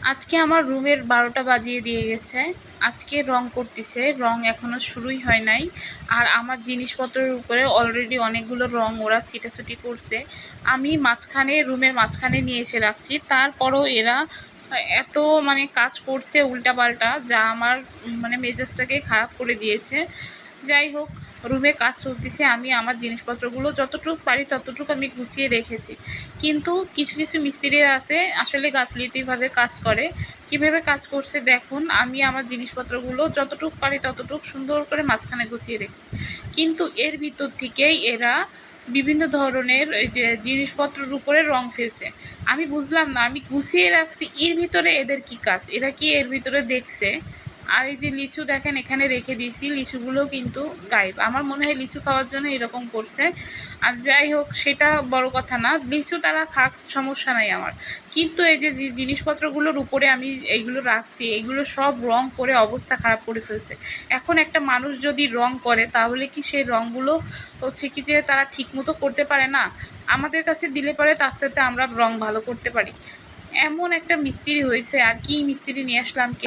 আজকে আমার রুমের ১২টা বাজিয়ে দিয়ে গেছে। আজকে রং করতেছে, রং এখনো শুরুই হয় নাই। আর আমার জিনিসপত্রের উপরে অলরেডি অনেকগুলো রং ওরা ছিটাছুটি করছে। আমি মাঝখানে, রুমের মাঝখানে নিয়ে এসে রাখছি, তারপরও এরা এত কাজ করছে উল্টাপাল্টা, যা আমার মেজাজটাকে খারাপ করে দিয়েছে। যাই হোক, রুমে কাজ চলতেছে, আমি আমার জিনিসপত্রগুলো যতটুকু পারি ততটুকু আমি গুছিয়ে রেখেছি। কিন্তু কিছু কিছু মিস্ত্রিরা আছে আসলে গাফিলতিভাবে কাজ করে। কিভাবে কাজ করছে দেখুন, আমি আমার জিনিসপত্রগুলো যতটুকু পারি ততটুকু সুন্দর করে মাঝখানে গুছিয়ে রেখেছি, কিন্তু এর ভিতর থেকেই এরা বিভিন্ন ধরনের এই যে জিনিসপত্রের উপরে রং ফেলছে। আমি বুঝলাম না, আমি গুছিয়ে রাখছি, এর ভিতরে এদের কি কাজ? এরা কি এর ভিতরে দেখছে? আর এই যে লিচু দেখেন এখানে রেখে দিয়েছি, লিচুগুলো কিন্তু গায়েব। আমার মনে হয় লিচু খাওয়ার জন্য এরকম করছে। আর যাই হোক, সেটা বড় কথা না, লিচু তারা খাক, সমস্যা নাই আমার। কিন্তু এই যে জিনিসপত্রগুলোর উপরে আমি এইগুলো রাখছি, এইগুলো সব রং করে অবস্থা খারাপ করে ফেলছে। এখন একটা মানুষ যদি রং করে, তাহলে কি সেই রঙগুলো হচ্ছে কি যে তারা ঠিকমতো করতে পারে না? আমাদের কাছে দিলে পরে তার সাথে আমরা রং ভালো করতে পারি। এমন একটা মিস্ত্রি হয়েছে, আর কি মিস্ত্রি নিয়ে আসলাম।